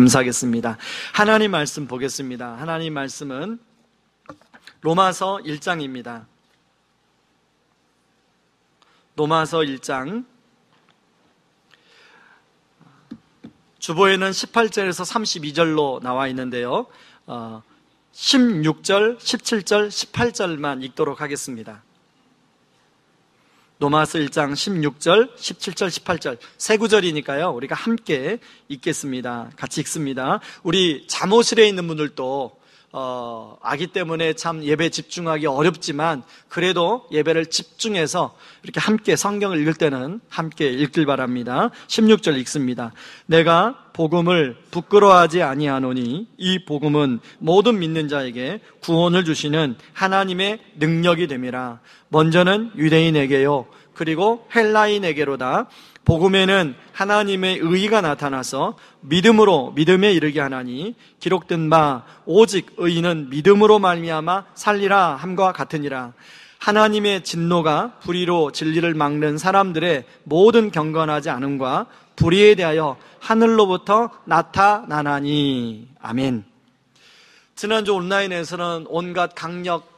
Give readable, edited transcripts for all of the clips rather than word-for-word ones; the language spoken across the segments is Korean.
감사하겠습니다. 하나님 말씀 보겠습니다. 하나님 말씀은 로마서 1장입니다. 로마서 1장 주보에는 18절에서 32절로 나와 있는데요, 16절, 17절, 18절만 읽도록 하겠습니다. 로마서 1장 16절, 17절, 18절 세 구절이니까요, 우리가 함께 읽겠습니다. 같이 읽습니다. 우리 잠옷실에 있는 분들도 아기 때문에 참 예배 집중하기 어렵지만 그래도 예배를 집중해서 이렇게 함께 성경을 읽을 때는 함께 읽길 바랍니다. 16절 읽습니다. 내가 복음을 부끄러워하지 아니하노니 이 복음은 모든 믿는 자에게 구원을 주시는 하나님의 능력이 됨이라. 먼저는 유대인에게요 그리고 헬라인에게로다. 복음에는 하나님의 의의가 나타나서 믿음으로 믿음에 이르게 하나니 기록된 바 오직 의인은 믿음으로 말미암아 살리라 함과 같으니라. 하나님의 진노가 불의로 진리를 막는 사람들의 모든 경건하지 않음과 불의에 대하여 하늘로부터 나타나나니. 아멘. 지난주 온라인에서는 온갖 강력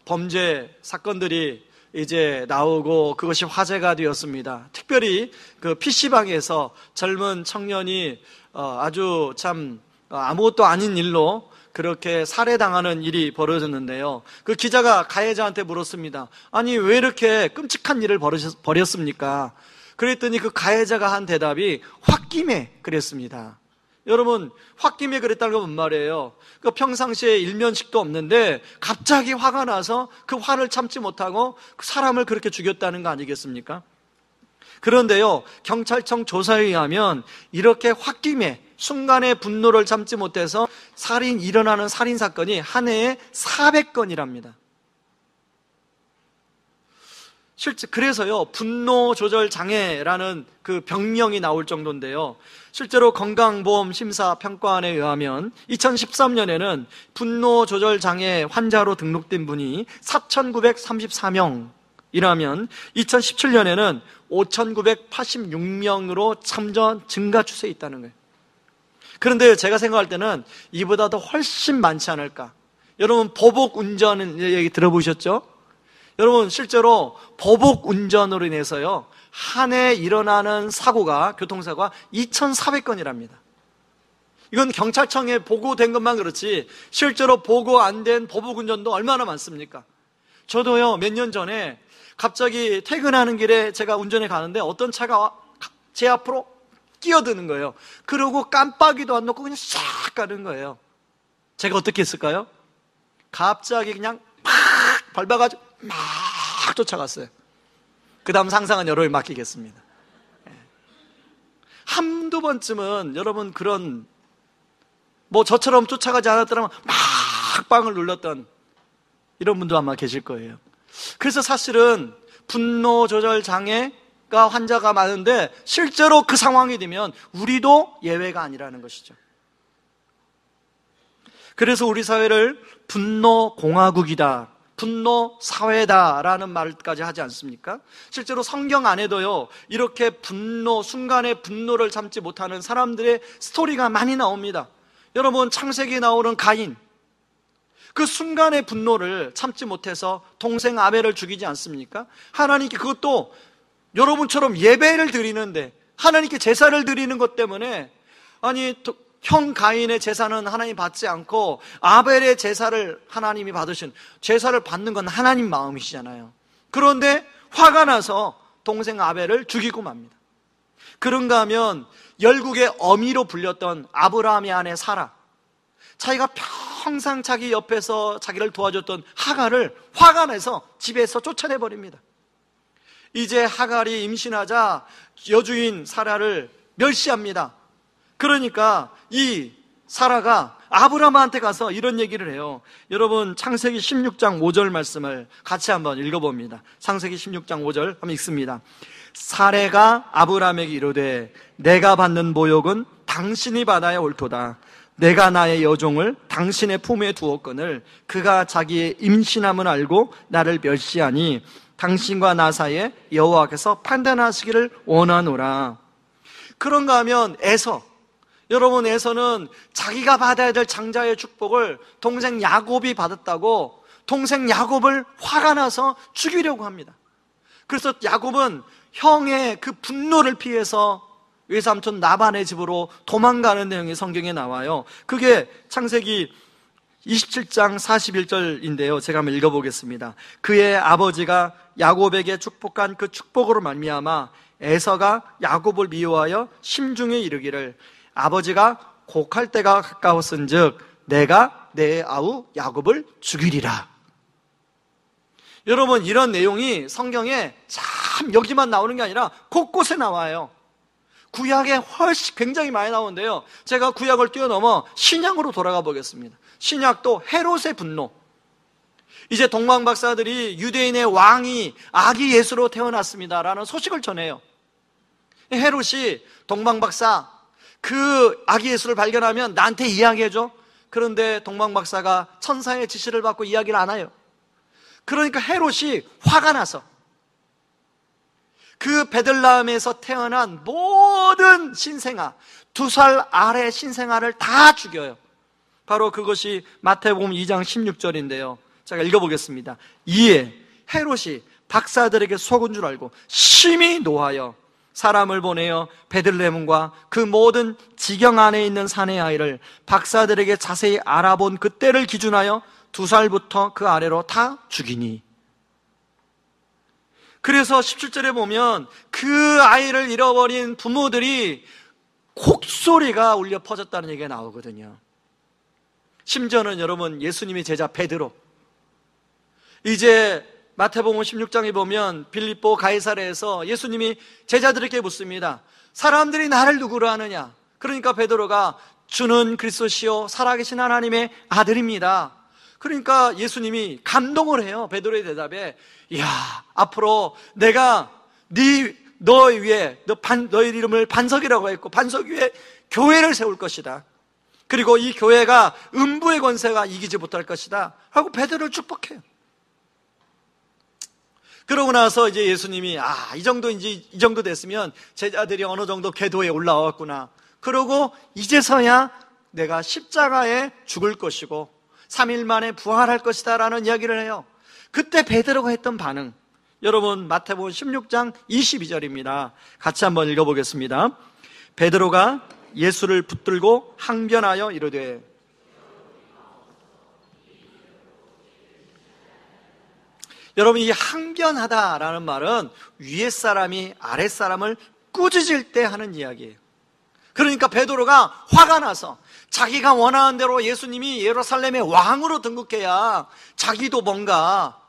범죄 사건들이 이제 나오고 그것이 화제가 되었습니다. 특별히 그 PC방에서 젊은 청년이 아주 참 아무것도 아닌 일로 그렇게 살해당하는 일이 벌어졌는데요, 그 기자가 가해자한테 물었습니다. 아니 왜 이렇게 끔찍한 일을 벌였습니까? 그랬더니 그 가해자가 한 대답이 홧김에 그랬습니다. 여러분, 홧김에 그랬다는 건 뭔 말이에요? 그 평상시에 일면식도 없는데 갑자기 화가 나서 그 화를 참지 못하고 그 사람을 그렇게 죽였다는 거 아니겠습니까? 그런데요, 경찰청 조사에 의하면 이렇게 홧김에 순간의 분노를 참지 못해서 일어나는 살인사건이 한 해에 400건이랍니다. 실제 그래서요, 분노 조절 장애라는 그 병명이 나올 정도인데요, 실제로 건강보험심사평가원에 의하면 2013년에는 분노 조절 장애 환자로 등록된 분이 4,934명이라면 2017년에는 5,986명으로 점점 증가 추세에 있다는 거예요. 그런데 제가 생각할 때는 이보다 더 훨씬 많지 않을까. 여러분, 보복 운전 얘기 들어보셨죠? 여러분, 실제로 보복 운전으로 인해서요, 한 해 일어나는 사고가, 교통사고가 2,400건이랍니다. 이건 경찰청에 보고된 것만 그렇지 실제로 보고 안 된 보복 운전도 얼마나 많습니까? 저도요, 몇 년 전에 갑자기 퇴근하는 길에 제가 운전해 가는데 어떤 차가 제 앞으로 끼어드는 거예요. 그러고 깜빡이도 안 놓고 그냥 싹 가는 거예요. 제가 어떻게 했을까요? 갑자기 그냥 팍 밟아가지고 막 쫓아갔어요. 그 다음 상상은 여러분이 맡기겠습니다. 한두 번쯤은 여러분 그런 저처럼 쫓아가지 않았더라면 막 빵을 눌렀던 이런 분도 아마 계실 거예요. 그래서 사실은 분노 조절 장애가 환자가 많은데 실제로 그 상황이 되면 우리도 예외가 아니라는 것이죠. 그래서 우리 사회를 분노 공화국이다, 분노 사회다라는 말까지 하지 않습니까? 실제로 성경 안에도요, 이렇게 순간의 분노를 참지 못하는 사람들의 스토리가 많이 나옵니다. 여러분, 창세기에 나오는 가인, 그 순간의 분노를 참지 못해서 동생 아벨을 죽이지 않습니까? 하나님께 그것도 여러분처럼 예배를 드리는데 하나님께 제사를 드리는 것 때문에, 아니 형 가인의 제사는 하나님 받지 않고 아벨의 제사를 하나님이 받으신, 제사를 받는 건 하나님 마음이시잖아요. 그런데 화가 나서 동생 아벨을 죽이고 맙니다. 그런가 하면 열국의 어미로 불렸던 아브라함의 아내 사라, 자기가 평생 자기 옆에서 자기를 도와줬던 하갈을 화가 내서 집에서 쫓아내버립니다. 이제 하갈이 임신하자 여주인 사라를 멸시합니다. 그러니까 이 사라가 아브라함한테 가서 이런 얘기를 해요. 여러분, 창세기 16장 5절 말씀을 같이 한번 읽어봅니다. 창세기 16장 5절 한번 읽습니다. 사레가 아브라함에게 이르되 내가 받는 모욕은 당신이 받아야 옳도다. 내가 나의 여종을 당신의 품에 두었거늘 그가 자기의 임신함을 알고 나를 멸시하니 당신과 나 사이에 여호와께서 판단하시기를 원하노라. 그런가 하면 에서, 여러분, 에서는 자기가 받아야 될 장자의 축복을 동생 야곱이 받았다고 동생 야곱을 화가 나서 죽이려고 합니다. 그래서 야곱은 형의 그 분노를 피해서 외삼촌 라반의 집으로 도망가는 내용이 성경에 나와요. 그게 창세기 27장 41절인데요. 제가 한번 읽어보겠습니다. 그의 아버지가 야곱에게 축복한 그 축복으로 말미암아 에서가 야곱을 미워하여 심중에 이르기를 아버지가 곡할 때가 가까웠은즉 내가 내 아우 야곱을 죽이리라. 여러분, 이런 내용이 성경에 참 여기만 나오는 게 아니라 곳곳에 나와요. 구약에 훨씬 굉장히 많이 나오는데요. 제가 구약을 뛰어넘어 신약으로 돌아가 보겠습니다. 신약도 헤롯의 분노. 이제 동방 박사들이 유대인의 왕이 아기 예수로 태어났습니다라는 소식을 전해요. 헤롯이 동방 박사, 그 아기 예수를 발견하면 나한테 이야기해줘. 그런데 동방 박사가 천사의 지시를 받고 이야기를 안 해요. 그러니까 헤롯이 화가 나서 그 베들레헴에서 태어난 모든 신생아, 2살 아래 신생아를 다 죽여요. 바로 그것이 마태복음 2장 16절인데요. 제가 읽어보겠습니다. 이에 헤롯이 박사들에게 속은 줄 알고 심히 노하여 사람을 보내어 베들레헴과 그 모든 지경 안에 있는 사내 아이를 박사들에게 자세히 알아본 그때를 기준하여 2살부터 그 아래로 다 죽이니. 그래서 17절에 보면 그 아이를 잃어버린 부모들이 곡소리가 울려 퍼졌다는 얘기가 나오거든요. 심지어는 여러분, 예수님의 제자 베드로, 이제 마태복음 16장에 보면 빌립보 가이사랴에서 예수님이 제자들에게 묻습니다. 사람들이 나를 누구로 하느냐? 그러니까 베드로가 주는 그리스도시요 살아계신 하나님의 아들입니다. 그러니까 예수님이 감동을 해요. 베드로의 대답에, 이야, 앞으로 내가 너희 위에 너희 이름을 반석이라고 했고 반석 위에 교회를 세울 것이다. 그리고 이 교회가 음부의 권세가 이기지 못할 것이다 하고 베드로를 축복해요. 그러고 나서 이제 예수님이 이 정도 됐으면 제자들이 어느 정도 궤도에 올라왔구나. 그러고 이제서야 내가 십자가에 죽을 것이고 3일 만에 부활할 것이다 라는 이야기를 해요. 그때 베드로가 했던 반응, 여러분 마태복음 16장 22절입니다. 같이 한번 읽어보겠습니다. 베드로가 예수를 붙들고 항변하여 이르되, 여러분, 이 항변하다라는 말은 위에 사람이 아랫 사람을 꾸짖을 때 하는 이야기예요. 그러니까 베드로가 화가 나서 자기가 원하는 대로 예수님이 예루살렘의 왕으로 등극해야 자기도 뭔가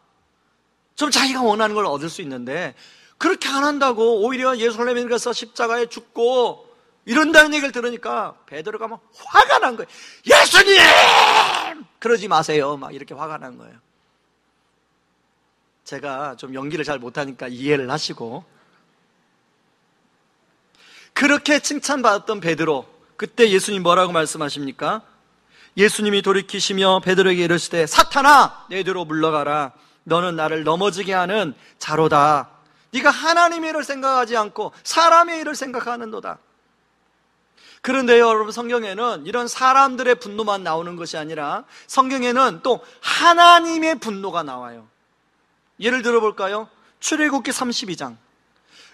좀 자기가 원하는 걸 얻을 수 있는데 그렇게 안 한다고 오히려 예루살렘에 가서 십자가에 죽고 이런다는 얘기를 들으니까 베드로가 막 화가 난 거예요. 예수님! 그러지 마세요. 막 이렇게 화가 난 거예요. 제가 좀 연기를 잘 못하니까 이해를 하시고, 그렇게 칭찬받았던 베드로, 그때 예수님 뭐라고 말씀하십니까? 예수님이 돌이키시며 베드로에게 이르시되, 사탄아, 내 뒤로 물러가라. 너는 나를 넘어지게 하는 자로다. 네가 하나님의 일을 생각하지 않고 사람의 일을 생각하는도다. 그런데요, 여러분, 성경에는 이런 사람들의 분노만 나오는 것이 아니라 성경에는 또 하나님의 분노가 나와요. 예를 들어볼까요? 출애굽기 32장.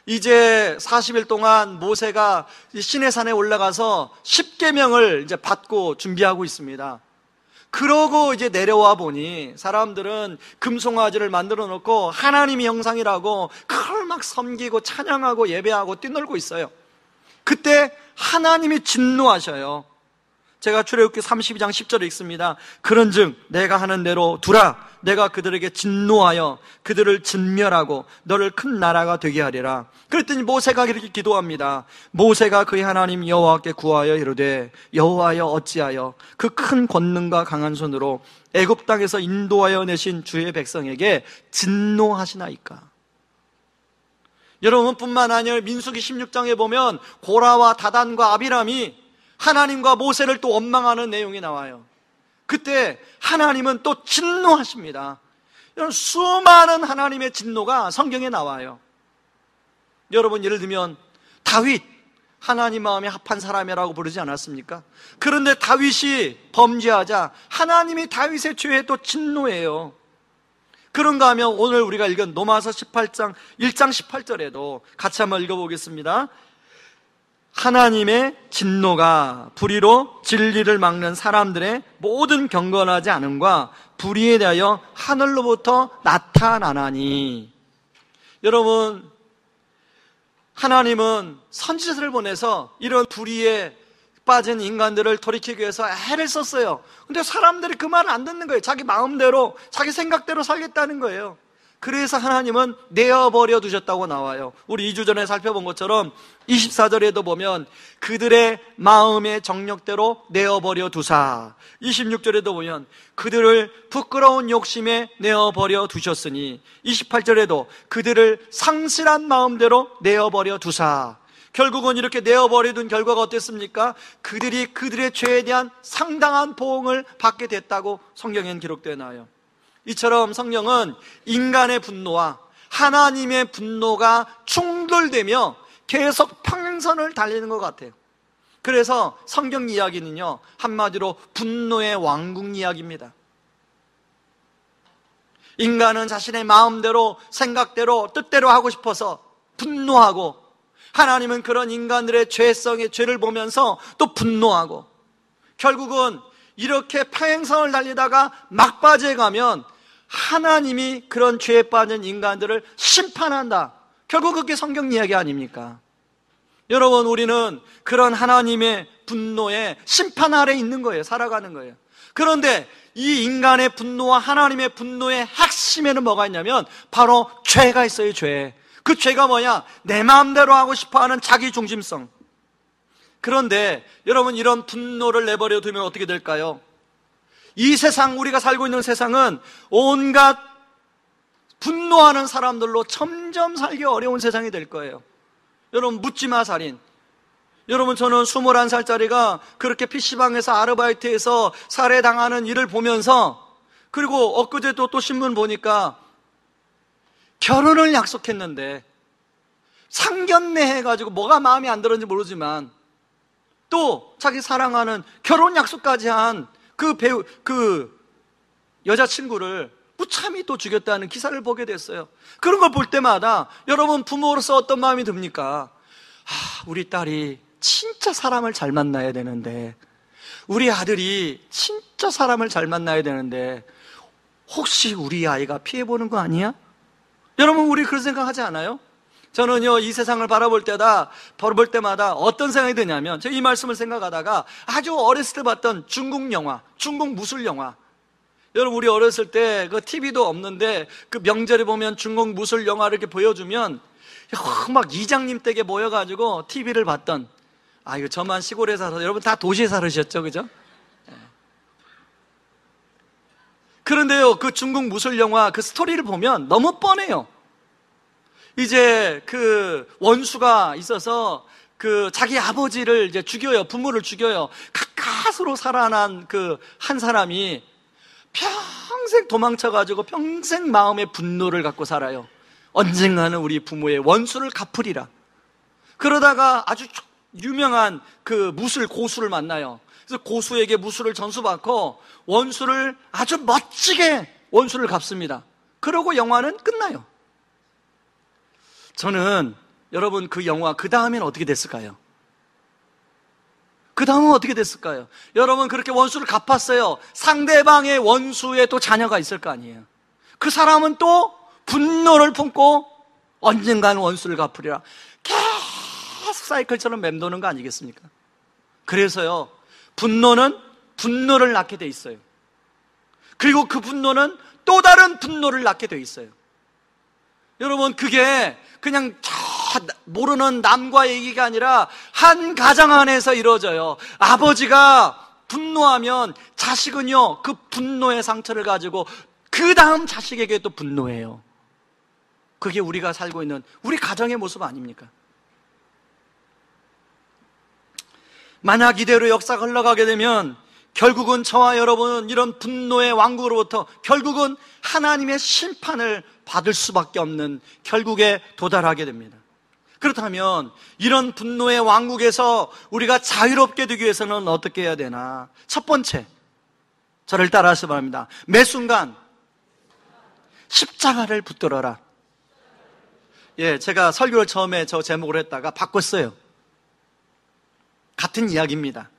이제 40일 동안 모세가 시내산에 올라가서 10계명을 이제 받고 준비하고 있습니다. 그러고 이제 내려와 보니 사람들은 금송아지를 만들어 놓고 하나님의 형상이라고 그걸 막 섬기고 찬양하고 예배하고 뛰놀고 있어요. 그때 하나님이 진노하셔요. 제가 출애굽기 32장 10절에 읽습니다. 그런즉 내가 하는 대로 두라. 내가 그들에게 진노하여 그들을 진멸하고 너를 큰 나라가 되게 하리라. 그랬더니 모세가 이렇게 기도합니다. 모세가 그의 하나님 여호와께 구하여 이르되, 여호와여 어찌하여 그 큰 권능과 강한 손으로 애굽 땅에서 인도하여 내신 주의 백성에게 진노하시나이까. 여러분뿐만 아니라 민수기 16장에 보면 고라와 다단과 아비람이 하나님과 모세를 또 원망하는 내용이 나와요. 그때 하나님은 또 진노하십니다. 이런 수많은 하나님의 진노가 성경에 나와요. 여러분, 예를 들면 다윗, 하나님 마음에 합한 사람이라고 부르지 않았습니까? 그런데 다윗이 범죄하자 하나님이 다윗의 죄에 또 진노해요. 그런가 하면 오늘 우리가 읽은 로마서 18장 1장 18절에도 같이 한번 읽어보겠습니다. 하나님의 진노가 불의로 진리를 막는 사람들의 모든 경건하지 않음과 불의에 대하여 하늘로부터 나타나나니. 여러분, 하나님은 선지자를 보내서 이런 불의에 빠진 인간들을 돌이키기 위해서 애를 썼어요. 근데 사람들이 그 말을 안 듣는 거예요. 자기 마음대로, 자기 생각대로 살겠다는 거예요. 그래서 하나님은 내어버려 두셨다고 나와요. 우리 2주 전에 살펴본 것처럼 24절에도 보면 그들의 마음의 정욕대로 내어버려 두사, 26절에도 보면 그들을 부끄러운 욕심에 내어버려 두셨으니, 28절에도 그들을 상실한 마음대로 내어버려 두사. 결국은 이렇게 내어버려 둔 결과가 어땠습니까? 그들이 그들의 죄에 대한 상당한 보응을 받게 됐다고 성경에는 기록되어 나와요. 이처럼 성경은 인간의 분노와 하나님의 분노가 충돌되며 계속 평행선을 달리는 것 같아요. 그래서 성경 이야기는요, 한마디로 분노의 왕국 이야기입니다. 인간은 자신의 마음대로, 생각대로, 뜻대로 하고 싶어서 분노하고, 하나님은 그런 인간들의 죄성의 죄를 보면서 또 분노하고, 결국은 이렇게 평행선을 달리다가 막바지에 가면 하나님이 그런 죄에 빠진 인간들을 심판한다. 결국 그게 성경 이야기 아닙니까? 여러분, 우리는 그런 하나님의 분노에 심판 아래 있는 거예요. 살아가는 거예요. 그런데 이 인간의 분노와 하나님의 분노의 핵심에는 뭐가 있냐면 바로 죄가 있어요. 죄. 그 죄가 뭐냐? 내 마음대로 하고 싶어하는 자기 중심성. 그런데 여러분, 이런 분노를 내버려 두면 어떻게 될까요? 이 세상, 우리가 살고 있는 세상은 온갖 분노하는 사람들로 점점 살기 어려운 세상이 될 거예요. 여러분, 묻지마 살인. 여러분, 저는 21살짜리가 그렇게 PC방에서 아르바이트해서 살해당하는 일을 보면서, 그리고 엊그제도 또 신문 보니까 결혼을 약속했는데 상견례 해가지고 뭐가 마음에 안 들었는지 모르지만 또 자기 사랑하는 결혼 약속까지 한 그 여자친구를 무참히 또 죽였다는 기사를 보게 됐어요. 그런 걸 볼 때마다 여러분, 부모로서 어떤 마음이 듭니까? 우리 딸이 진짜 사람을 잘 만나야 되는데, 우리 아들이 진짜 사람을 잘 만나야 되는데 혹시 우리 아이가 피해보는 거 아니야? 여러분, 우리 그런 생각하지 않아요? 저는요, 이 세상을 바라볼 때마다 어떤 생각이 드냐면, 제가 이 말씀을 생각하다가 아주 어렸을 때 봤던 중국 영화, 중국 무술 영화. 여러분, 우리 어렸을 때 그 TV도 없는데 그 명절에 보면 중국 무술 영화를 이렇게 보여주면 막 이장님 댁에 모여가지고 TV를 봤던, 이거 저만 시골에 살아서, 여러분 다 도시에 살으셨죠, 그죠? 그런데요, 그 중국 무술 영화 그 스토리를 보면 너무 뻔해요. 이제 그 원수가 있어서 그 자기 아버지를 이제 죽여요. 부모를 죽여요. 가까스로 살아난 그 한 사람이 평생 도망쳐가지고 평생 마음의 분노를 갖고 살아요. 언젠가는 우리 부모의 원수를 갚으리라. 그러다가 아주 유명한 그 무술 고수를 만나요. 그래서 고수에게 무술을 전수받고 원수를 아주 멋지게 원수를 갚습니다. 그러고 영화는 끝나요. 저는 여러분, 그 영화 그 다음엔 어떻게 됐을까요? 그 다음은 어떻게 됐을까요? 여러분, 그렇게 원수를 갚았어요. 상대방의 원수에 또 자녀가 있을 거 아니에요. 그 사람은 또 분노를 품고 언젠가는 원수를 갚으리라. 계속 사이클처럼 맴도는 거 아니겠습니까? 그래서요, 분노는 분노를 낳게 돼 있어요. 그리고 그 분노는 또 다른 분노를 낳게 돼 있어요. 여러분, 그게 그냥 모르는 남과의 얘기가 아니라 한 가정 안에서 이루어져요. 아버지가 분노하면 자식은요, 그 분노의 상처를 가지고 그 다음 자식에게 또 분노해요. 그게 우리가 살고 있는 우리 가정의 모습 아닙니까? 만약 이대로 역사가 흘러가게 되면 결국은 저와 여러분은 이런 분노의 왕국으로부터 결국은 하나님의 심판을 받을 수밖에 없는 결국에 도달하게 됩니다. 그렇다면 이런 분노의 왕국에서 우리가 자유롭게 되기 위해서는 어떻게 해야 되나? 첫 번째, 저를 따라하시기 바랍니다. 매 순간 십자가를 붙들어라. 예, 제가 설교를 처음에 저 제목으로 했다가 바꿨어요. 같은 이야기입니다.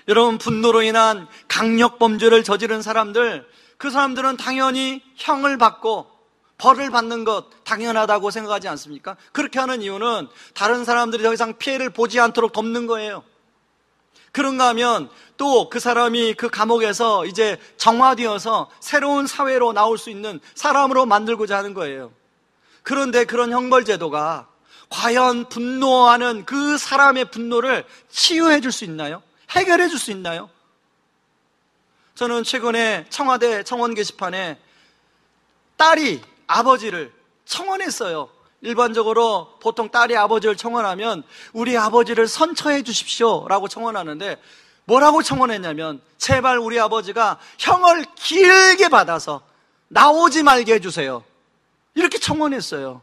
여러분, 분노로 인한 강력 범죄를 저지른 사람들, 그 사람들은 당연히 형을 받고 벌을 받는 것 당연하다고 생각하지 않습니까? 그렇게 하는 이유는 다른 사람들이 더 이상 피해를 보지 않도록 덮는 거예요. 그런가 하면 또 그 사람이 그 감옥에서 이제 정화되어서 새로운 사회로 나올 수 있는 사람으로 만들고자 하는 거예요. 그런데 그런 형벌제도가 과연 분노하는 그 사람의 분노를 치유해 줄 수 있나요? 해결해 줄 수 있나요? 저는 최근에 청와대 청원 게시판에 딸이 아버지를 청원했어요. 일반적으로 보통 딸이 아버지를 청원하면 우리 아버지를 선처해 주십시오 라고 청원하는데, 뭐라고 청원했냐면 제발 우리 아버지가 형을 길게 받아서 나오지 말게 해주세요, 이렇게 청원했어요.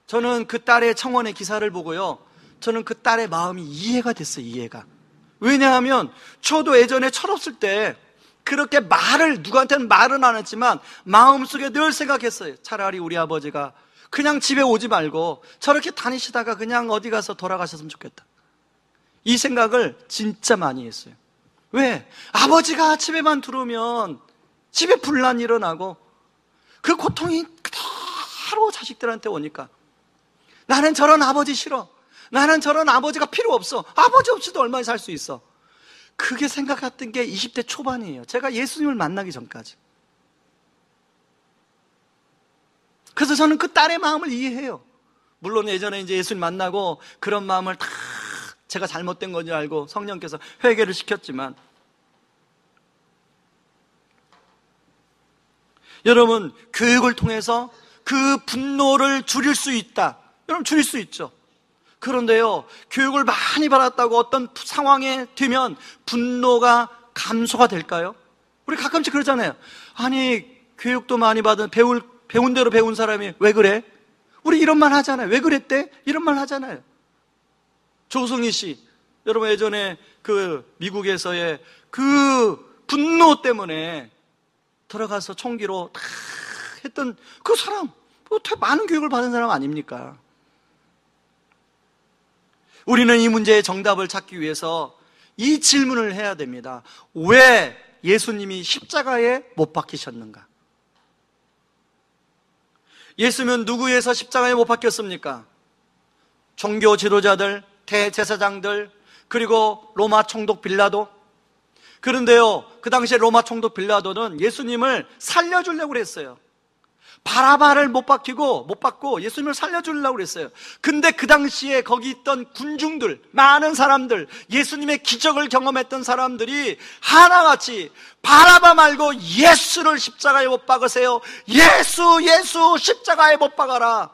저는 그 딸의 청원의 기사를 보고요, 저는 그 딸의 마음이 이해가 됐어요. 이해가. 왜냐하면 저도 예전에 철없을 때 그렇게 누구한테는 말은 안 했지만 마음속에 늘 생각했어요. 차라리 우리 아버지가 그냥 집에 오지 말고 저렇게 다니시다가 그냥 어디 가서 돌아가셨으면 좋겠다, 이 생각을 진짜 많이 했어요. 왜? 아버지가 집에만 들어오면 집에 분란이 일어나고 그 고통이 그대로 자식들한테 오니까 나는 저런 아버지 싫어, 나는 저런 아버지가 필요 없어, 아버지 없이도 얼마나 살 수 있어. 그게 생각했던 게 20대 초반이에요. 제가 예수님을 만나기 전까지. 그래서 저는 그 딸의 마음을 이해해요. 물론 예전에 이제 예수님 만나고 그런 마음을 다 제가 잘못된 건 줄 알고 성령께서 회개를 시켰지만, 여러분, 교육을 통해서 그 분노를 줄일 수 있다. 여러분, 줄일 수 있죠. 그런데요, 교육을 많이 받았다고 어떤 상황에 되면 분노가 감소가 될까요? 우리 가끔씩 그러잖아요. 아니, 교육도 많이 받은 배운 대로 배운 사람이 왜 그래? 우리 이런 말 하잖아요. 왜 그랬대? 이런 말 하잖아요. 조승희 씨, 여러분 예전에 그 미국에서의 그 분노 때문에 들어가서 총기로 다 했던 그 사람, 많은 교육을 받은 사람 아닙니까? 우리는 이 문제의 정답을 찾기 위해서 이 질문을 해야 됩니다. 왜 예수님이 십자가에 못 박히셨는가? 예수님은 누구 위해서 십자가에 못 박혔습니까? 종교 지도자들, 대제사장들, 그리고 로마 총독 빌라도. 그런데요, 그 당시에 로마 총독 빌라도는 예수님을 살려주려고 그랬어요. 바라바를 못 받고 예수님을 살려주려고 그랬어요. 근데 그 당시에 거기 있던 군중들, 많은 사람들, 예수님의 기적을 경험했던 사람들이 하나같이 바라바 말고 예수를 십자가에 못 박으세요, 예수 십자가에 못 박아라.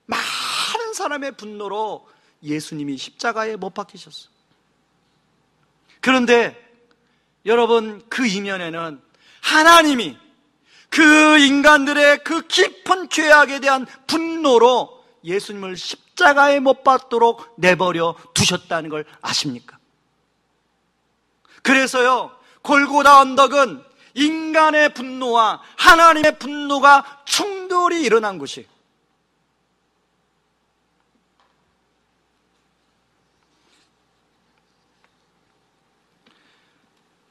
많은 사람의 분노로 예수님이 십자가에 못 박히셨어요. 그런데 여러분, 그 이면에는 하나님이 그 인간들의 그 깊은 죄악에 대한 분노로 예수님을 십자가에 못 박도록 내버려 두셨다는 걸 아십니까? 그래서요, 골고다 언덕은 인간의 분노와 하나님의 분노가 충돌이 일어난 곳이.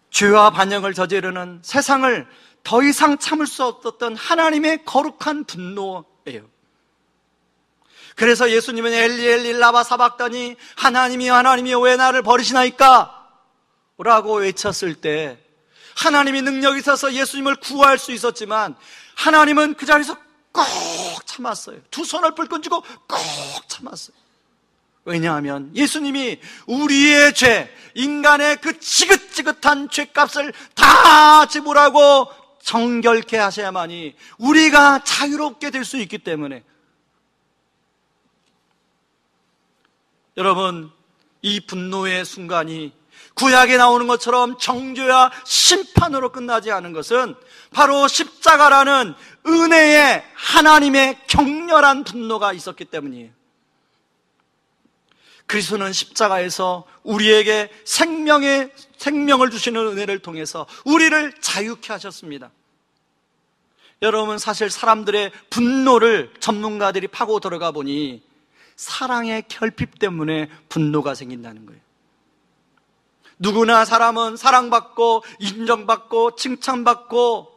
죄와 반역을 저지르는 세상을 더 이상 참을 수 없었던 하나님의 거룩한 분노예요. 그래서 예수님은 엘리 엘리 라마 사박다니, 하나님이 왜 나를 버리시나이까? 라고 외쳤을 때 하나님이 능력이 있어서 예수님을 구할 수 있었지만 하나님은 그 자리에서 꼭 참았어요. 두 손을 불끈 쥐고 꼭 참았어요. 왜냐하면 예수님이 우리의 죄, 인간의 그 지긋지긋한 죄값을 다 지불하고 정결케 하셔야만이 우리가 자유롭게 될 수 있기 때문에. 여러분, 이 분노의 순간이 구약에 나오는 것처럼 정죄와 심판으로 끝나지 않은 것은 바로 십자가라는 은혜의 하나님의 격렬한 분노가 있었기 때문이에요. 그리스도는 십자가에서 우리에게 생명을 주시는 은혜를 통해서 우리를 자유케 하셨습니다. 여러분, 사실 사람들의 분노를 전문가들이 파고 들어가 보니 사랑의 결핍 때문에 분노가 생긴다는 거예요. 누구나 사람은 사랑받고 인정받고 칭찬받고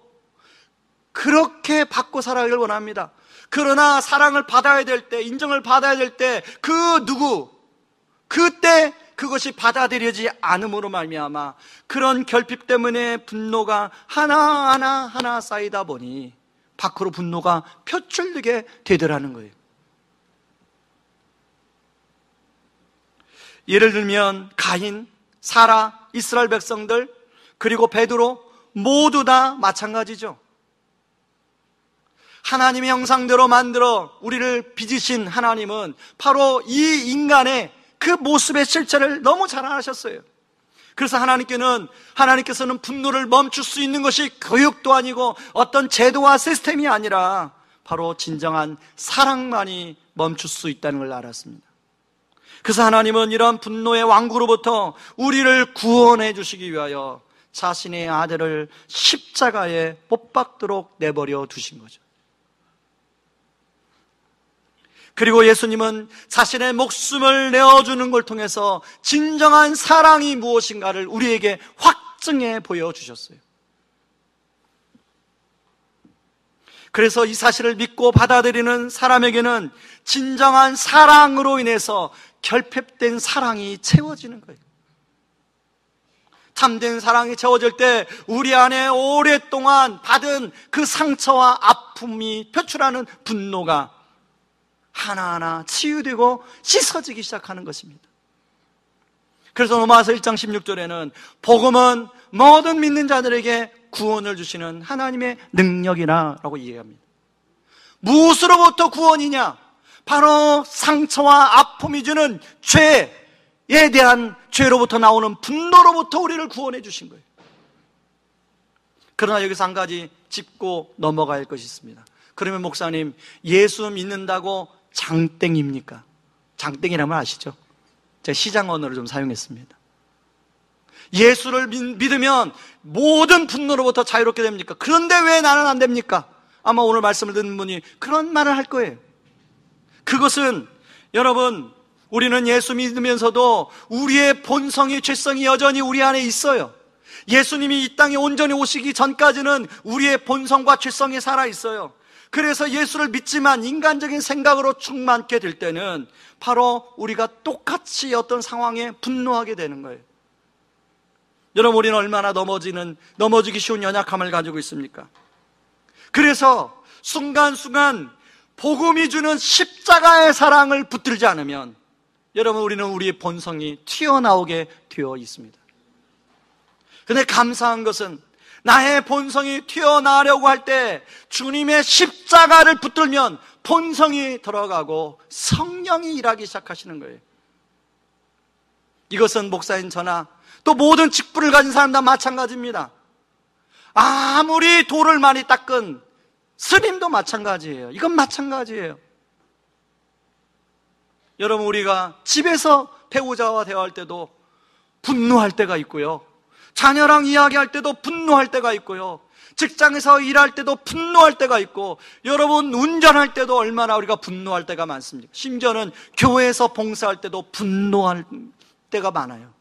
그렇게 받고 살아가길 원합니다. 그러나 사랑을 받아야 될 때, 인정을 받아야 될 때 그때 그것이 받아들여지지 않음으로 말미암아 그런 결핍 때문에 분노가 하나 쌓이다 보니 밖으로 분노가 표출되게 되더라는 거예요. 예를 들면 가인, 사라, 이스라엘 백성들, 그리고 베드로 모두 다 마찬가지죠. 하나님의 형상대로 만들어 우리를 빚으신 하나님은 바로 이 인간의 그 모습의 실체를 너무 잘 아셨어요. 그래서 하나님께서는 분노를 멈출 수 있는 것이 교육도 아니고 어떤 제도와 시스템이 아니라 바로 진정한 사랑만이 멈출 수 있다는 걸 알았습니다. 그래서 하나님은 이런 분노의 왕국으로부터 우리를 구원해 주시기 위하여 자신의 아들을 십자가에 못 박도록 내버려 두신 거죠. 그리고 예수님은 자신의 목숨을 내어주는 걸 통해서 진정한 사랑이 무엇인가를 우리에게 확증해 보여주셨어요. 그래서 이 사실을 믿고 받아들이는 사람에게는 진정한 사랑으로 인해서 결핍된 사랑이 채워지는 거예요. 참된 사랑이 채워질 때 우리 안에 오랫동안 받은 그 상처와 아픔이 표출하는 분노가 하나하나 치유되고 씻어지기 시작하는 것입니다. 그래서 로마서 1장 16절에는 복음은 모든 믿는 자들에게 구원을 주시는 하나님의 능력이라고 이해합니다. 무엇으로부터 구원이냐? 바로 상처와 아픔이 주는 죄에 대한 죄로부터 나오는 분노로부터 우리를 구원해 주신 거예요. 그러나 여기서 한 가지 짚고 넘어가야 할 것이 있습니다. 그러면 목사님, 예수 믿는다고 장땡입니까? 장땡이라면 아시죠? 제가 시장 언어를 좀 사용했습니다. 예수를 믿으면 모든 분노로부터 자유롭게 됩니까? 그런데 왜 나는 안 됩니까? 아마 오늘 말씀을 듣는 분이 그런 말을 할 거예요. 그것은 여러분, 우리는 예수 믿으면서도 우리의 본성이, 죄성이 여전히 우리 안에 있어요. 예수님이 이 땅에 온전히 오시기 전까지는 우리의 본성과 죄성이 살아있어요. 그래서 예수를 믿지만 인간적인 생각으로 충만케 될 때는 바로 우리가 똑같이 어떤 상황에 분노하게 되는 거예요. 여러분, 우리는 얼마나 넘어지기 쉬운 연약함을 가지고 있습니까? 그래서 순간순간 복음이 주는 십자가의 사랑을 붙들지 않으면 여러분, 우리는 우리의 본성이 튀어나오게 되어 있습니다. 그런데 감사한 것은 나의 본성이 튀어나오려고 할 때 주님의 십자가를 붙들면 본성이 들어가고 성령이 일하기 시작하시는 거예요. 이것은 목사인 저나 또 모든 직분을 가진 사람 다 마찬가지입니다. 아무리 돌을 많이 닦은 스님도 마찬가지예요. 이건 마찬가지예요. 여러분, 우리가 집에서 배우자와 대화할 때도 분노할 때가 있고요, 자녀랑 이야기할 때도 분노할 때가 있고요, 직장에서 일할 때도 분노할 때가 있고, 여러분 운전할 때도 얼마나 우리가 분노할 때가 많습니까? 심지어는 교회에서 봉사할 때도 분노할 때가 많아요.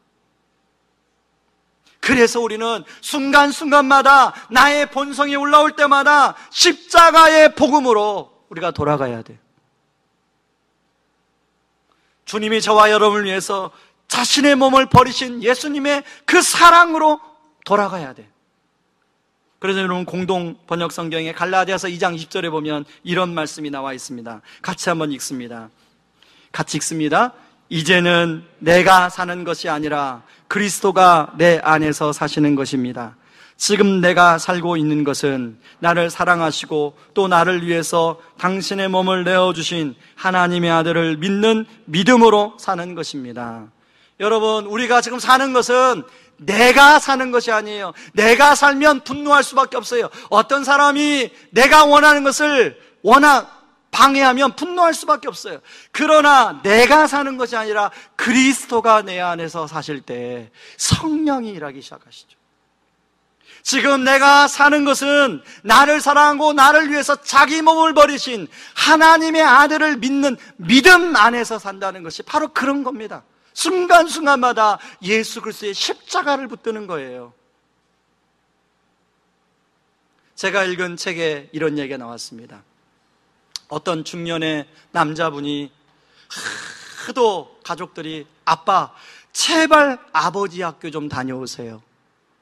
그래서 우리는 순간순간마다 나의 본성이 올라올 때마다 십자가의 복음으로 우리가 돌아가야 돼요. 주님이 저와 여러분을 위해서 자신의 몸을 버리신 예수님의 그 사랑으로 돌아가야 돼요. 그래서 여러분, 공동 번역 성경에 갈라디아서 2장 20절에 보면 이런 말씀이 나와 있습니다. 같이 한번 읽습니다. 같이 읽습니다. 이제는 내가 사는 것이 아니라 그리스도가 내 안에서 사시는 것입니다. 지금 내가 살고 있는 것은 나를 사랑하시고 또 나를 위해서 당신의 몸을 내어주신 하나님의 아들을 믿는 믿음으로 사는 것입니다. 여러분, 우리가 지금 사는 것은 내가 사는 것이 아니에요. 내가 살면 분노할 수밖에 없어요. 어떤 사람이 내가 원하는 것을 방해하면 분노할 수밖에 없어요. 그러나 내가 사는 것이 아니라 그리스도가 내 안에서 사실 때 성령이 일하기 시작하시죠. 지금 내가 사는 것은 나를 사랑하고 나를 위해서 자기 몸을 버리신 하나님의 아들을 믿는 믿음 안에서 산다는 것이 바로 그런 겁니다. 순간순간마다 예수 그리스도의 십자가를 붙드는 거예요. 제가 읽은 책에 이런 얘기가 나왔습니다. 어떤 중년의 남자분이 하도 가족들이 아빠 제발 아버지 학교 좀 다녀오세요.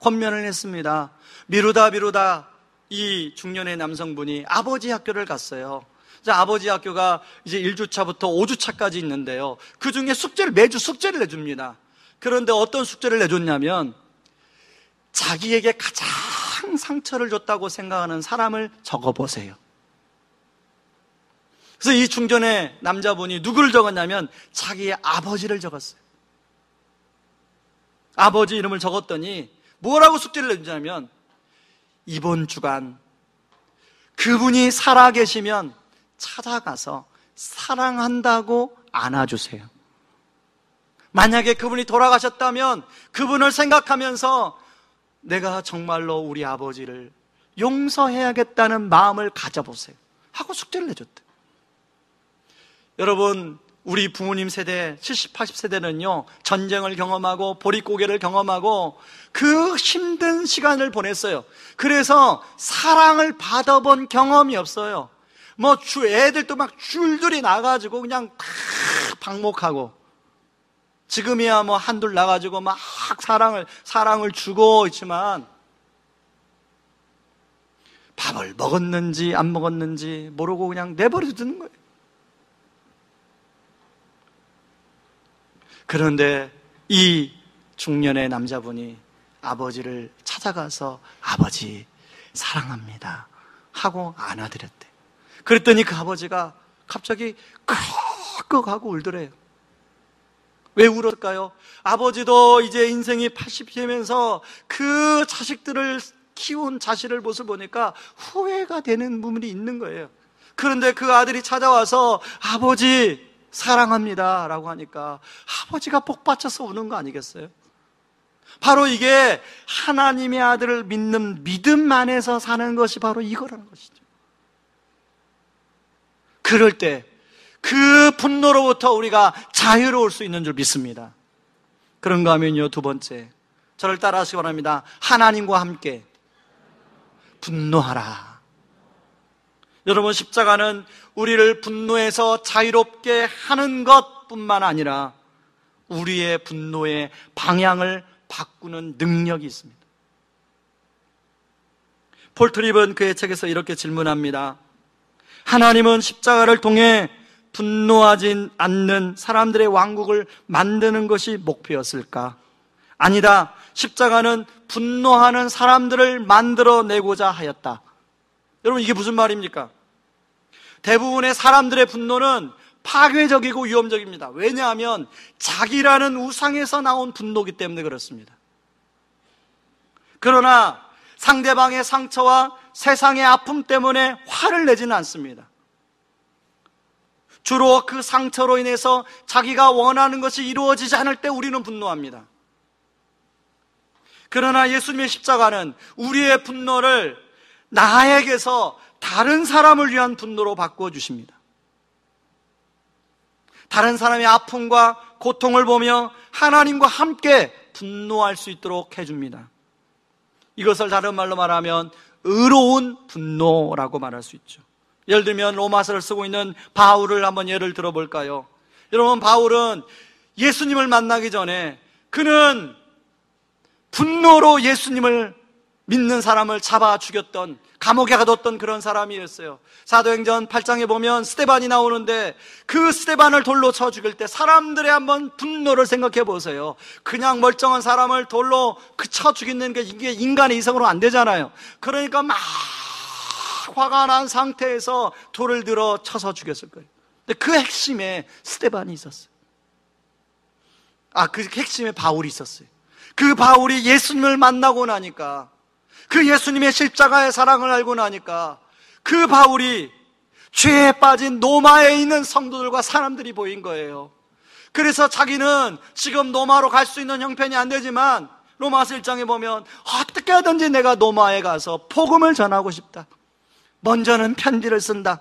권면을 했습니다. 미루다 이 중년의 남성분이 아버지 학교를 갔어요. 아버지 학교가 이제 1주차부터 5주차까지 있는데요. 그 중에 매주 숙제를 내줍니다. 그런데 어떤 숙제를 내줬냐면 자기에게 가장 상처를 줬다고 생각하는 사람을 적어보세요. 그래서 이 중년의 남자분이 누구를 적었냐면 자기의 아버지를 적었어요. 아버지 이름을 적었더니 뭐라고 숙제를 내주냐면 이번 주간 그분이 살아계시면 찾아가서 사랑한다고 안아주세요. 만약에 그분이 돌아가셨다면 그분을 생각하면서 내가 정말로 우리 아버지를 용서해야겠다는 마음을 가져보세요 하고 숙제를 내줬대. 여러분, 우리 부모님 세대 70, 80세대는요 전쟁을 경험하고 보릿고개를 경험하고 그 힘든 시간을 보냈어요. 그래서 사랑을 받아본 경험이 없어요. 애들도 막 줄줄이 나가지고 그냥 다 방목하고, 지금이야 한둘 나가지고 막 사랑을 주고 있지만 밥을 먹었는지 안 먹었는지 모르고 그냥 내버려 두는 거예요. 그런데 이 중년의 남자분이 아버지를 찾아가서 아버지 사랑합니다 하고 안아드렸대. 그랬더니 그 아버지가 갑자기 끄덕하고 울더래요. 왜 울었을까요? 아버지도 이제 인생이 80이면서 그 자식들을 키운 자식을 모습을 보니까 후회가 되는 부분이 있는 거예요. 그런데 그 아들이 찾아와서 아버지 사랑합니다 라고 하니까 아버지가 복받쳐서 우는 거 아니겠어요? 바로 이게 하나님의 아들을 믿는 믿음 안에서 사는 것이 바로 이거라는 것이죠. 그럴 때 그 분노로부터 우리가 자유로울 수 있는 줄 믿습니다. 그런가 하면요, 두 번째, 저를 따라하시기 바랍니다. 하나님과 함께 분노하라. 여러분, 십자가는 우리를 분노에서 자유롭게 하는 것뿐만 아니라 우리의 분노의 방향을 바꾸는 능력이 있습니다. 폴 트립은 그의 책에서 이렇게 질문합니다. 하나님은 십자가를 통해 분노하지 않는 사람들의 왕국을 만드는 것이 목표였을까? 아니다. 십자가는 분노하는 사람들을 만들어내고자 하였다. 여러분, 이게 무슨 말입니까? 대부분의 사람들의 분노는 파괴적이고 위험적입니다. 왜냐하면 자기라는 우상에서 나온 분노이기 때문에 그렇습니다. 그러나 상대방의 상처와 세상의 아픔 때문에 화를 내지는 않습니다. 주로 그 상처로 인해서 자기가 원하는 것이 이루어지지 않을 때 우리는 분노합니다. 그러나 예수님의 십자가는 우리의 분노를 나에게서 다른 사람을 위한 분노로 바꾸어 주십니다. 다른 사람의 아픔과 고통을 보며 하나님과 함께 분노할 수 있도록 해줍니다. 이것을 다른 말로 말하면 의로운 분노라고 말할 수 있죠. 예를 들면 로마서를 쓰고 있는 바울을 한번 예를 들어볼까요? 여러분, 바울은 예수님을 만나기 전에 그는 분노로 예수님을 믿는 사람을 잡아 죽였던, 감옥에 가뒀던 그런 사람이었어요. 사도행전 8장에 보면 스데반이 나오는데 그 스데반을 돌로 쳐 죽일 때 사람들의 한번 분노를 생각해 보세요. 그냥 멀쩡한 사람을 돌로 쳐 죽이는 게 이게 인간의 이성으로 안 되잖아요. 그러니까 막 화가 난 상태에서 돌을 들어 쳐서 죽였을 거예요. 근데 그 핵심에 스데반이 있었어요. 그 핵심에 바울이 있었어요. 그 바울이 예수님을 만나고 나니까, 그 예수님의 십자가의 사랑을 알고 나니까, 그 바울이 죄에 빠진 로마에 있는 성도들과 사람들이 보인 거예요. 그래서 자기는 지금 로마로 갈 수 있는 형편이 안 되지만 로마서 1장에 보면 어떻게 하든지 내가 로마에 가서 복음을 전하고 싶다. 먼저는 편지를 쓴다.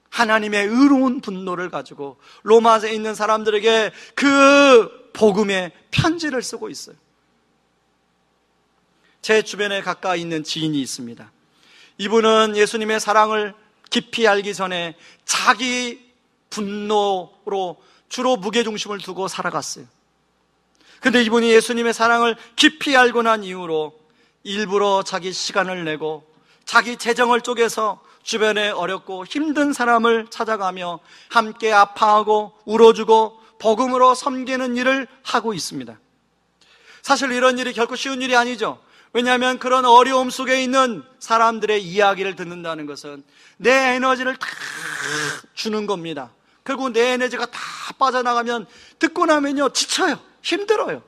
하나님의 의로운 분노를 가지고 로마에 있는 사람들에게 그 복음의 편지를 쓰고 있어요. 제 주변에 가까이 있는 지인이 있습니다. 이분은 예수님의 사랑을 깊이 알기 전에 자기 분노로 주로 무게중심을 두고 살아갔어요. 근데 이분이 예수님의 사랑을 깊이 알고 난 이후로 일부러 자기 시간을 내고 자기 재정을 쪼개서 주변에 어렵고 힘든 사람을 찾아가며 함께 아파하고 울어주고 복음으로 섬기는 일을 하고 있습니다. 사실 이런 일이 결코 쉬운 일이 아니죠. 왜냐하면 그런 어려움 속에 있는 사람들의 이야기를 듣는다는 것은 내 에너지를 다 주는 겁니다. 결국 내 에너지가 다 빠져나가면 듣고 나면요 지쳐요. 힘들어요.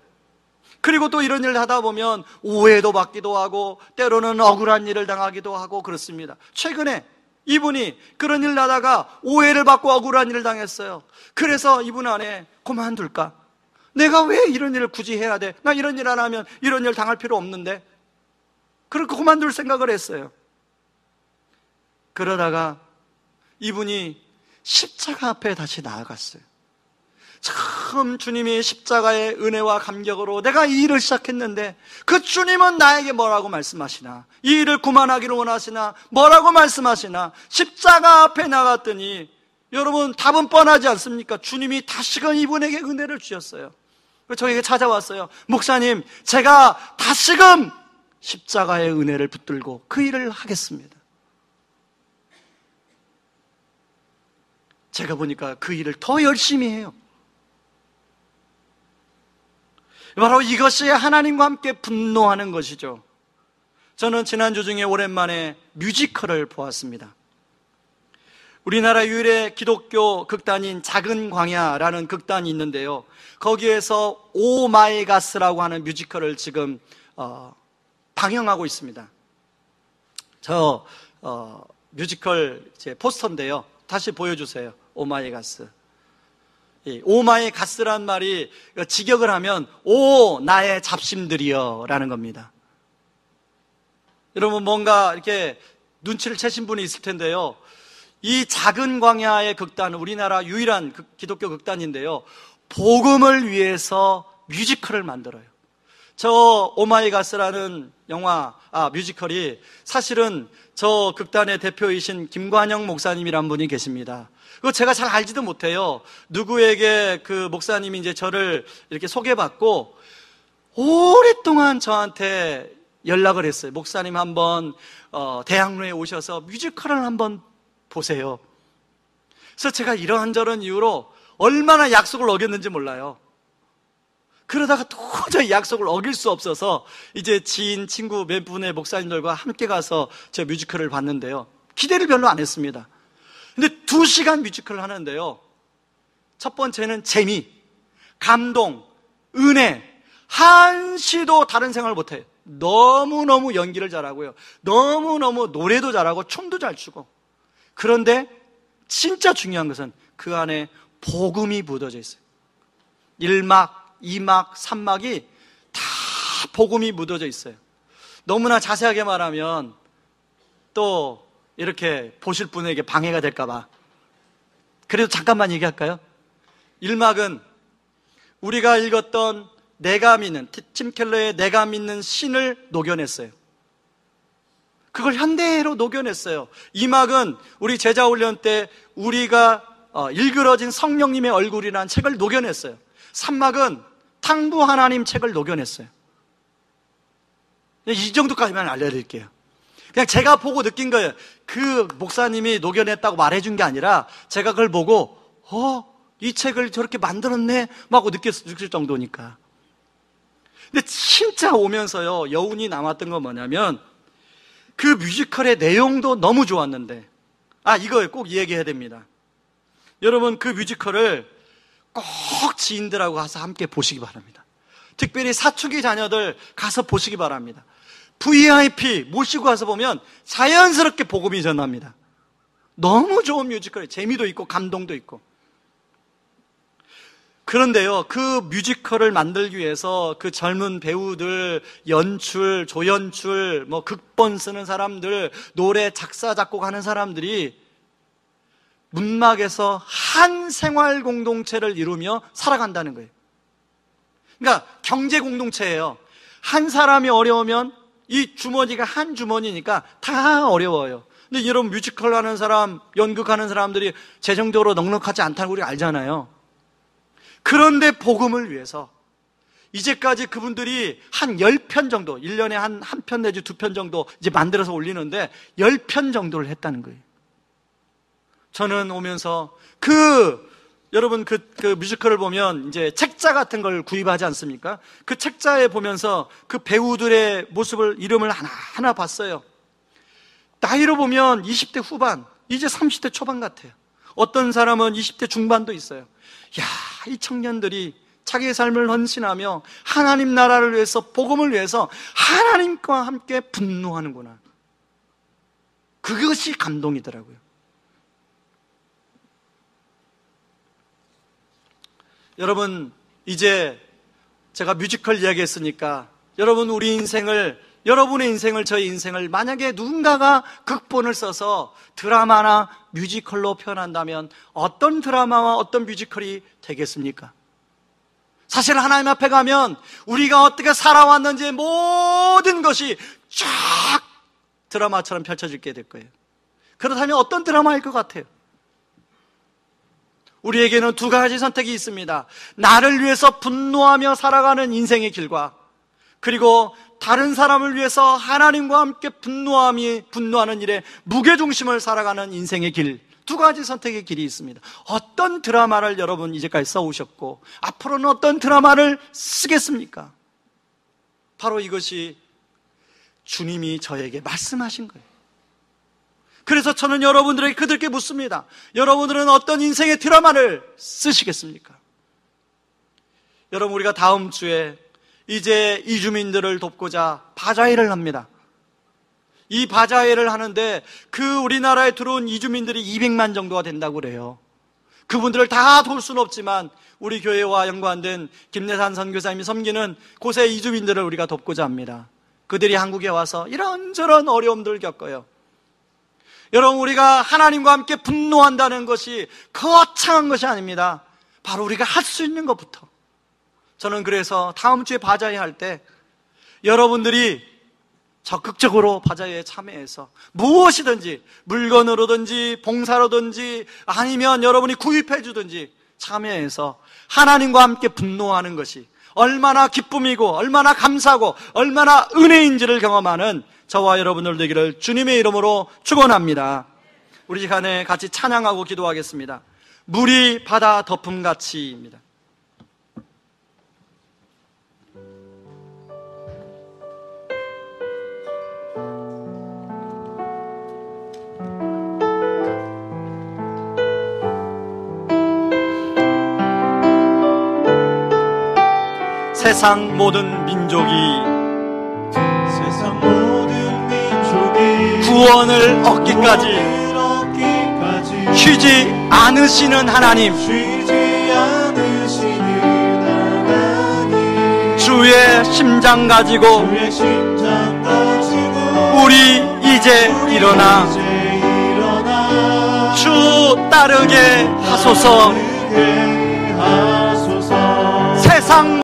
그리고 또 이런 일을 하다 보면 오해도 받기도 하고 때로는 억울한 일을 당하기도 하고 그렇습니다. 최근에 이분이 그런 일을 하다가 오해를 받고 억울한 일을 당했어요. 그래서 이분 안에 그만둘까? 내가 왜 이런 일을 굳이 해야 돼? 나 이런 일 안 하면 이런 일 당할 필요 없는데. 그렇게 그만둘 생각을 했어요. 그러다가 이분이 십자가 앞에 다시 나아갔어요. 처음 주님이 십자가의 은혜와 감격으로 내가 이 일을 시작했는데 그 주님은 나에게 뭐라고 말씀하시나, 이 일을 그만하기를 원하시나, 뭐라고 말씀하시나. 십자가 앞에 나갔더니 여러분 답은 뻔하지 않습니까? 주님이 다시금 이분에게 은혜를 주셨어요. 저에게 찾아왔어요. 목사님, 제가 다시금 십자가의 은혜를 붙들고 그 일을 하겠습니다. 제가 보니까 그 일을 더 열심히 해요. 바로 이것이 하나님과 함께 분노하는 것이죠. 저는 지난주 중에 오랜만에 뮤지컬을 보았습니다. 우리나라 유일의 기독교 극단인 작은 광야라는 극단이 있는데요, 거기에서 오 마이 갓스라고 하는 뮤지컬을 지금 방영하고 있습니다. 저 뮤지컬 제 포스터인데요, 다시 보여주세요. 오 마이 갓스. 오 마이 갓스란 말이 직역을 하면 오 나의 잡심들이여 라는 겁니다. 여러분 뭔가 이렇게 눈치를 채신 분이 있을 텐데요, 이 작은 광야의 극단은 우리나라 유일한 기독교 극단인데요, 복음을 위해서 뮤지컬을 만들어요. 저 오마이갓스라는 뮤지컬이 사실은 저 극단의 대표이신 김관영 목사님이란 분이 계십니다. 그거 제가 잘 알지도 못해요. 누구에게 그 목사님이 이제 저를 이렇게 소개받고 오랫동안 저한테 연락을 했어요. 목사님 한번 대학로에 오셔서 뮤지컬을 한번 보세요. 그래서 제가 이런저런 이유로 얼마나 약속을 어겼는지 몰라요. 그러다가 도저히 약속을 어길 수 없어서 이제 지인, 친구 몇 분의 목사님들과 함께 가서 저 뮤지컬을 봤는데요, 기대를 별로 안 했습니다. 근데 2시간 뮤지컬을 하는데요, 첫 번째는 재미, 감동, 은혜, 한시도 다른 생각을 못해요. 너무너무 연기를 잘하고요, 너무너무 노래도 잘하고 춤도 잘 추고. 그런데 진짜 중요한 것은 그 안에 복음이 묻어져 있어요. 1막, 2막, 3막이 다 복음이 묻어져 있어요. 너무나 자세하게 말하면 또 이렇게 보실 분에게 방해가 될까봐 그래도 잠깐만 얘기할까요? 1막은 우리가 읽었던 내가 믿는, 팀 켈러의 내가 믿는 신을 녹여냈어요. 그걸 현대로 녹여냈어요. 2막은 우리 제자 훈련 때 우리가 일그러진 성령님의 얼굴이라는 책을 녹여냈어요. 3막은 탕부 하나님 책을 녹여냈어요. 이 정도까지만 알려드릴게요. 그냥 제가 보고 느낀 거예요. 그 목사님이 녹여냈다고 말해준 게 아니라 제가 그걸 보고 이 책을 저렇게 만들었네 하고 느낄 정도니까. 근데 진짜 오면서요, 여운이 남았던 건 뭐냐면 그 뮤지컬의 내용도 너무 좋았는데 이거 꼭 얘기해야 됩니다. 여러분, 그 뮤지컬을 꼭 지인들하고 가서 함께 보시기 바랍니다. 특별히 사춘기 자녀들 가서 보시기 바랍니다. VIP 모시고 가서 보면 자연스럽게 복음이 전합니다. 너무 좋은 뮤지컬이에요. 재미도 있고 감동도 있고. 그런데요, 그 뮤지컬을 만들기 위해서 그 젊은 배우들, 연출, 조연출, 극본 쓰는 사람들, 노래 작사, 작곡하는 사람들이 문막에서 한 생활 공동체를 이루며 살아간다는 거예요. 그러니까 경제 공동체예요. 한 사람이 어려우면 이 주머니가 한 주머니니까 다 어려워요. 근데 여러분, 뮤지컬 하는 사람, 연극하는 사람들이 재정적으로 넉넉하지 않다는 거 우리가 알잖아요. 그런데 복음을 위해서 이제까지 그분들이 한 10편 정도, 1년에 한 편 내지 2편 정도 이제 만들어서 올리는데 10편 정도를 했다는 거예요. 저는 오면서 여러분 그 뮤지컬을 보면 이제 책자 같은 걸 구입하지 않습니까? 그 책자에 보면서 그 배우들의 모습을, 이름을 하나하나 봤어요. 나이로 보면 20대 후반, 이제 30대 초반 같아요. 어떤 사람은 20대 중반도 있어요. 야, 이 청년들이 자기의 삶을 헌신하며 하나님 나라를 위해서, 복음을 위해서 하나님과 함께 분노하는구나. 그것이 감동이더라고요. 여러분, 이제 제가 뮤지컬 이야기했으니까 여러분의 인생을, 저희 인생을 만약에 누군가가 극본을 써서 드라마나 뮤지컬로 표현한다면 어떤 드라마와 어떤 뮤지컬이 되겠습니까? 사실 하나님 앞에 가면 우리가 어떻게 살아왔는지 모든 것이 쫙 드라마처럼 펼쳐지게 될 거예요. 그렇다면 어떤 드라마일 것 같아요? 우리에게는 두 가지 선택이 있습니다. 나를 위해서 분노하며 살아가는 인생의 길과, 그리고 다른 사람을 위해서 하나님과 함께 분노하는 일에 무게중심을 살아가는 인생의 길, 두 가지 선택의 길이 있습니다. 어떤 드라마를 여러분 이제까지 써오셨고 앞으로는 어떤 드라마를 쓰겠습니까? 바로 이것이 주님이 저에게 말씀하신 거예요. 그래서 저는 그들께 묻습니다. 여러분들은 어떤 인생의 드라마를 쓰시겠습니까? 여러분, 우리가 다음 주에 이제 이주민들을 돕고자 바자회를 합니다. 이 바자회를 하는데 우리나라에 들어온 이주민들이 200만 정도가 된다고 그래요. 그분들을 다 도울 수는 없지만 우리 교회와 연관된 김내산 선교사님이 섬기는 곳의 이주민들을 우리가 돕고자 합니다. 그들이 한국에 와서 이런저런 어려움들을 겪어요. 여러분, 우리가 하나님과 함께 분노한다는 것이 거창한 것이 아닙니다. 바로 우리가 할 수 있는 것부터. 저는 그래서 다음 주에 바자회 할 때 여러분들이 적극적으로 바자회에 참여해서 무엇이든지, 물건으로든지 봉사로든지 아니면 여러분이 구입해 주든지 참여해서 하나님과 함께 분노하는 것이 얼마나 기쁨이고 얼마나 감사하고 얼마나 은혜인지를 경험하는 저와 여러분들 되기를 주님의 이름으로 축원합니다. 우리 시간에 같이 찬양하고 기도하겠습니다. 물이 바다 덮음같이입니다. 세상 모든 민족이 구원을 얻기까지 쉬지 않으시는 하나님, 주의 심장 가지고 우리 이제 일어나 주 따르게 하소서. 세상